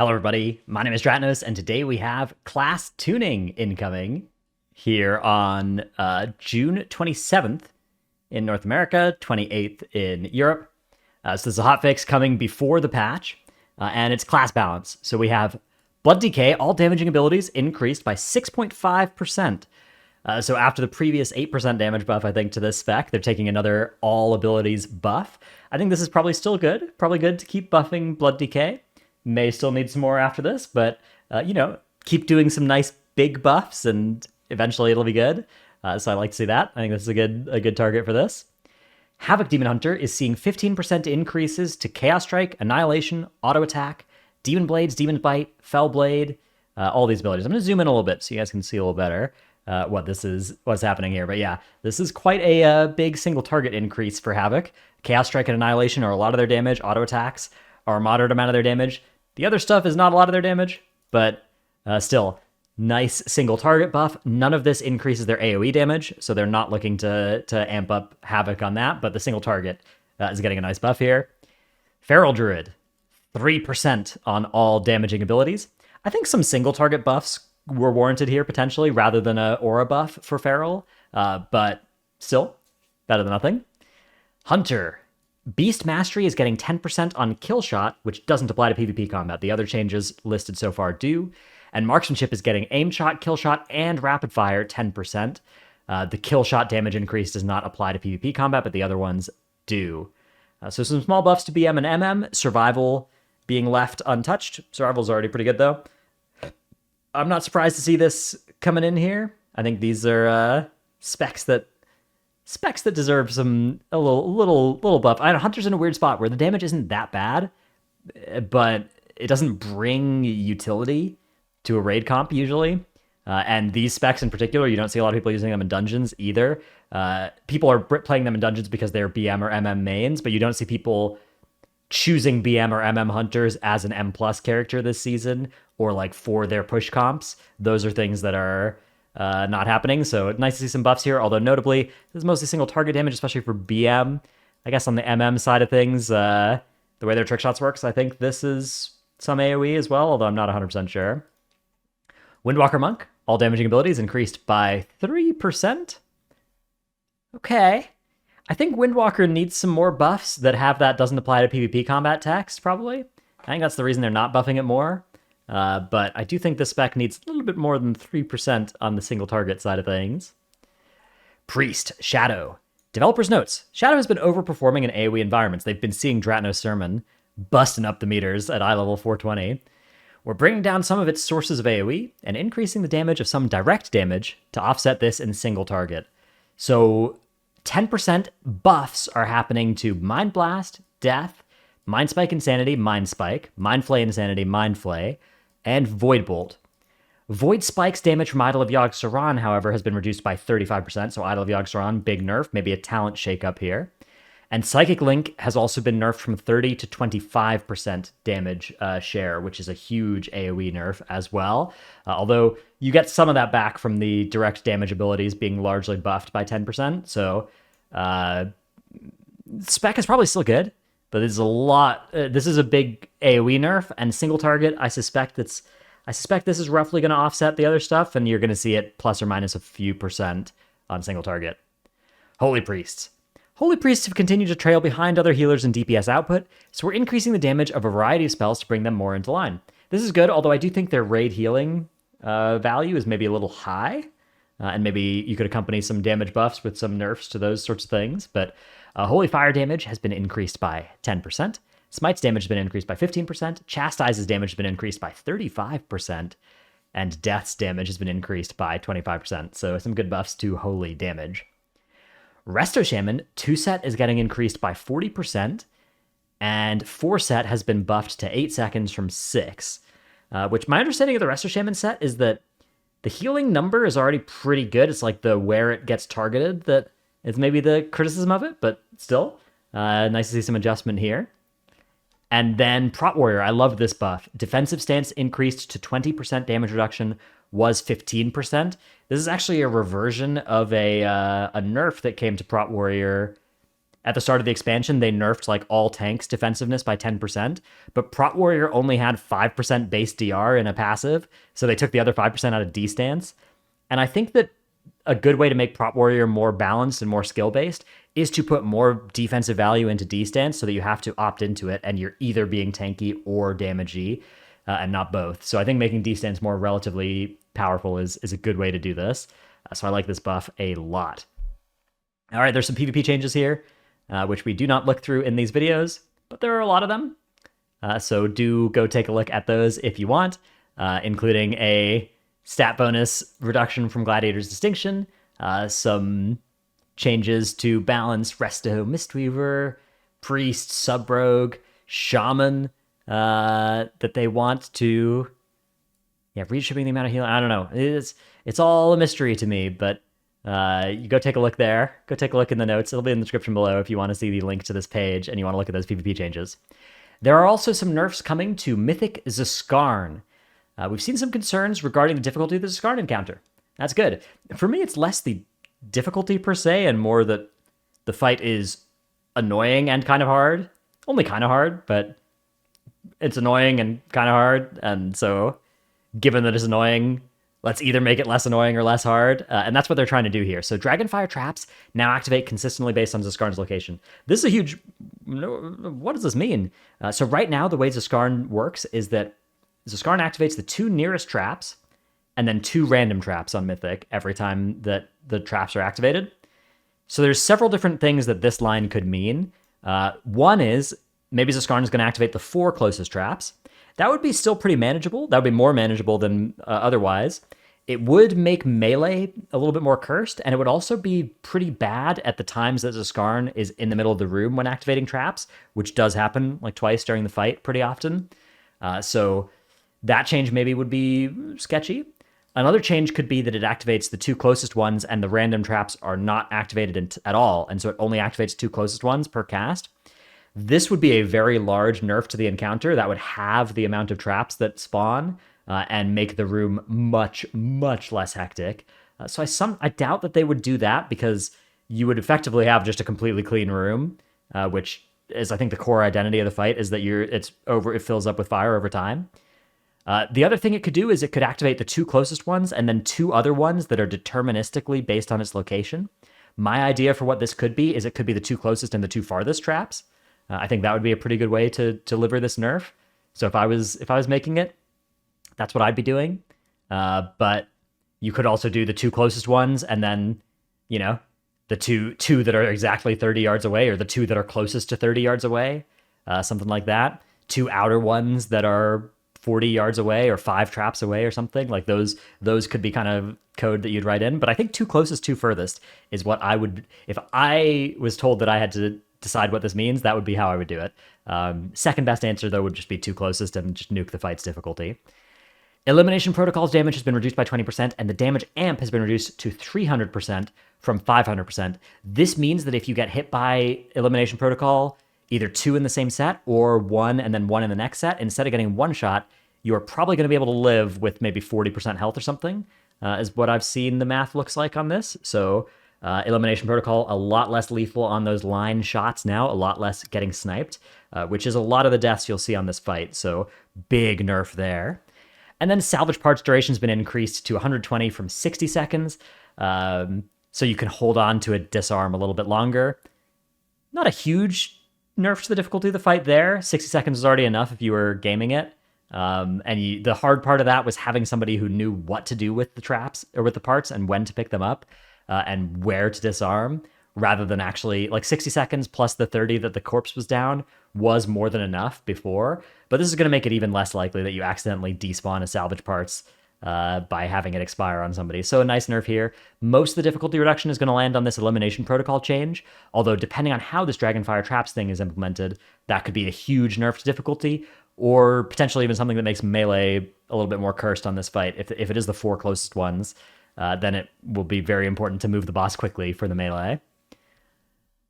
Hello, everybody. My name is Dratnos, and today we have class tuning incoming here on June 27th in North America, 28th in Europe. So this is a hotfix coming before the patch, and it's class balance. So we have Blood Decay, all damaging abilities increased by 6.5%. So after the previous 8% damage buff, I think, to this spec, they're taking another all abilities buff. I think this is probably still good. Probably good to keep buffing Blood Decay. May still need some more after this, but, keep doing some nice big buffs, and eventually it'll be good. So I like to see that. I think this is a good target for this. Havoc Demon Hunter is seeing 15% increases to Chaos Strike, Annihilation, Auto Attack, Demon Blades, Demon Bite, Fell Blade, all these abilities. I'm going to zoom in a little bit so you guys can see a little better what's happening here. But yeah, this is quite a big single target increase for Havoc. Chaos Strike and Annihilation are a lot of their damage. Auto Attacks are a moderate amount of their damage. The other stuff is not a lot of their damage, but still, nice single target buff. None of this increases their AoE damage, so they're not looking to amp up Havoc on that, but the single target is getting a nice buff here. Feral Druid, 3% on all damaging abilities. I think some single target buffs were warranted here, potentially, rather than a aura buff for Feral, but still, better than nothing. Hunter, Beast Mastery is getting 10% on Kill Shot, which doesn't apply to PvP combat. The other changes listed so far do. And Marksmanship is getting Aim Shot, Kill Shot, and Rapid Fire 10%. The Kill Shot damage increase does not apply to PvP combat, but the other ones do. So some small buffs to BM and MM. Survival being left untouched. Survival's already pretty good, though. I'm not surprised to see this coming in here. I think these are specs that deserve a little buff. I know Hunter's in a weird spot where the damage isn't that bad, but it doesn't bring utility to a raid comp usually. And these specs in particular, you don't see a lot of people using them in dungeons either. People are playing them in dungeons because they're BM or MM mains, but you don't see people choosing BM or MM hunters as an M plus character this season, or like for their push comps. Those are things that are not happening, so nice to see some buffs here, although notably, this is mostly single target damage, especially for BM. I guess on the MM side of things, the way their trick shots works, I think this is some AoE as well, although I'm not 100% sure. Windwalker Monk, all damaging abilities increased by 3%. Okay. I think Windwalker needs some more buffs that have that doesn't apply to PvP combat text, probably. I think that's the reason they're not buffing it more. But I do think this spec needs a little bit more than 3% on the single target side of things. Priest, Shadow. Developers' notes. Shadow has been overperforming in AoE environments. They've been seeing Dratnos Sermon busting up the meters at eye level 420. We're bringing down some of its sources of AoE and increasing the damage of some direct damage to offset this in single target. So 10% buffs are happening to Mind Blast, Death, Mind Spike Insanity, Mind Spike, Mind Flay Insanity, Mind Flay, and Void Bolt. Void Spike's damage from Idol of Yogg-Saron, however, has been reduced by 35%, so Idol of Yogg-Saron, big nerf, maybe a talent shakeup here. And Psychic Link has also been nerfed from 30 to 25% damage share, which is a huge AoE nerf as well. Although you get some of that back from the direct damage abilities being largely buffed by 10%, so spec is probably still good. But this is a lot. This is a big AoE nerf, and single target. I suspect this is roughly going to offset the other stuff, and you're going to see it plus or minus a few percent on single target. Holy Priests. Holy Priests have continued to trail behind other healers in DPS output, so we're increasing the damage of a variety of spells to bring them more into line. This is good, although I do think their raid healing value is maybe a little high, and maybe you could accompany some damage buffs with some nerfs to those sorts of things, but Holy Fire damage has been increased by 10%. Smite's damage has been increased by 15%. Chastise's damage has been increased by 35%. And Death's damage has been increased by 25%. So some good buffs to Holy damage. Resto Shaman, 2-set is getting increased by 40%. And 4-set has been buffed to 8 seconds from 6. Which my understanding of the Resto Shaman set is that the healing number is already pretty good. It's like the where it gets targeted that is maybe the criticism of it, but still, nice to see some adjustment here. And then Prot Warrior, I love this buff. Defensive stance increased to 20% damage reduction, was 15%. This is actually a reversion of a nerf that came to Prot Warrior at the start of the expansion, they nerfed like all tanks defensiveness by 10%, but Prot Warrior only had 5% base DR in a passive, so they took the other 5% out of D stance. And I think that a good way to make Prot Warrior more balanced and more skill-based is to put more defensive value into D stance so that you have to opt into it and you're either being tanky or damagey, and not both. So I think making D stance more relatively powerful is a good way to do this. So I like this buff a lot. All right, there's some PvP changes here, which we do not look through in these videos, but there are a lot of them. So do go take a look at those if you want, including a stat bonus reduction from Gladiator's Distinction, some changes to balance Resto, Mistweaver, Priest, Sub-Rogue, Shaman, that they want to, reshipping the amount of healing. I don't know. It's all a mystery to me, but you go take a look there. Go take a look in the notes. It'll be in the description below if you want to see the link to this page and you want to look at those PvP changes. There are also some nerfs coming to Mythic Zskarn. We've seen some concerns regarding the difficulty of the Zskarn encounter. That's good. For me, it's less the difficulty per se and more that the fight is annoying and kind of hard. Only kind of hard, but it's annoying and kind of hard. And so given that it's annoying, let's either make it less annoying or less hard. And that's what they're trying to do here. So Dragonfire traps now activate consistently based on Zskarn's location. This is a huge... What does this mean? So right now, the way Zskarn works is that Zskarn activates the 2 nearest traps and then 2 random traps on Mythic every time that the traps are activated. So there's several different things that this line could mean. One is maybe Zskarn is going to activate the 4 closest traps. That would be still pretty manageable. That would be more manageable than otherwise. It would make melee a little bit more cursed, and it would also be pretty bad at the times that Zskarn is in the middle of the room when activating traps, which does happen like twice during the fight pretty often. So that change maybe would be sketchy. Another change could be that it activates the 2 closest ones and the random traps are not activated at all, and so it only activates 2 closest ones per cast. This would be a very large nerf to the encounter that would have the amount of traps that spawn and make the room much, much less hectic. So I doubt that they would do that because you would effectively have just a completely clean room, which is, I think, the core identity of the fight is that it fills up with fire over time. The other thing it could do is it could activate the 2 closest ones and then 2 other ones that are deterministically based on its location. My idea for what this could be is it could be the 2 closest and the 2 farthest traps. I think that would be a pretty good way to deliver this nerf. So if I was making it, that's what I'd be doing. But you could also do the 2 closest ones and then, the two that are exactly 30 yards away or the 2 that are closest to 30 yards away, something like that. 2 outer ones that are 40 yards away or 5 traps away or something. Like those could be kind of code that you'd write in. But I think 2 closest, 2 furthest is what I would, if I was told that I had to decide what this means, that would be how I would do it. Second best answer, though, would just be 2 closest and just nuke the fight's difficulty. Elimination Protocol's damage has been reduced by 20%, and the damage amp has been reduced to 300% from 500%. This means that if you get hit by Elimination Protocol, either 2 in the same set or 1 and then 1 in the next set, instead of getting 1 shot, you're probably going to be able to live with maybe 40% health or something, is what I've seen the math looks like on this. So Elimination Protocol, a lot less lethal on those line shots now, a lot less getting sniped, which is a lot of the deaths you'll see on this fight. So big nerf there. And then salvage parts duration has been increased to 120 from 60 seconds. So you can hold on to a disarm a little bit longer. Not a huge nerf to the difficulty of the fight there. 60 seconds is already enough if you were gaming it. The hard part of that was having somebody who knew what to do with the traps or with the parts and when to pick them up and where to disarm, rather than actually, like 60 seconds plus the 30 that the corpse was down was more than enough before. But this is going to make it even less likely that you accidentally despawn a salvage parts by having it expire on somebody. So a nice nerf here. Most of the difficulty reduction is going to land on this Elimination Protocol change, although depending on how this Dragonfire Traps thing is implemented, that could be a huge nerf to difficulty, or potentially even something that makes melee a little bit more cursed on this fight. If it is the 4 closest ones, then it will be very important to move the boss quickly for the melee.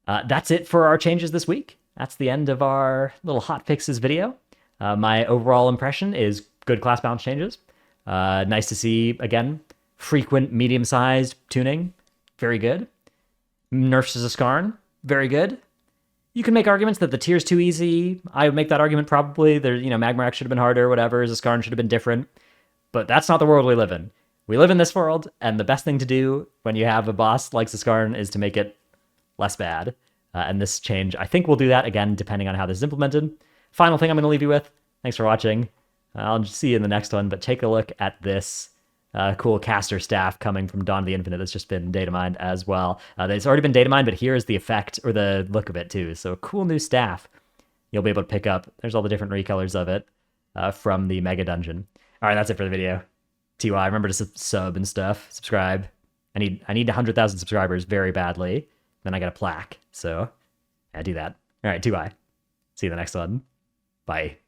That's it for our changes this week. That's the end of our little hotfixes video. My overall impression is good class balance changes. Nice to see, again, frequent medium-sized tuning. Very good. Nerfs to Zskarn. Very good. You can make arguments that the tier's too easy. I would make that argument probably. Magmarak should have been harder, whatever. Zskarn should have been different. But that's not the world we live in. We live in this world, and the best thing to do when you have a boss like Zskarn is to make it less bad. And this change, I think, will do that, again, depending on how this is implemented. Final thing I'm going to leave you with. Thanks for watching. I'll see you in the next one, but take a look at this cool caster staff coming from Dawn of the Infinite that's just been data mined as well. It's already been data mined, but here's the effect, or the look of it, too. So a cool new staff you'll be able to pick up. There's all the different recolors of it from the Mega Dungeon. All right, that's it for the video. TY, remember to sub and stuff. Subscribe. I need 100,000 subscribers very badly. Then I got a plaque. So, yeah, do that. All right, TY. See you in the next one. Bye.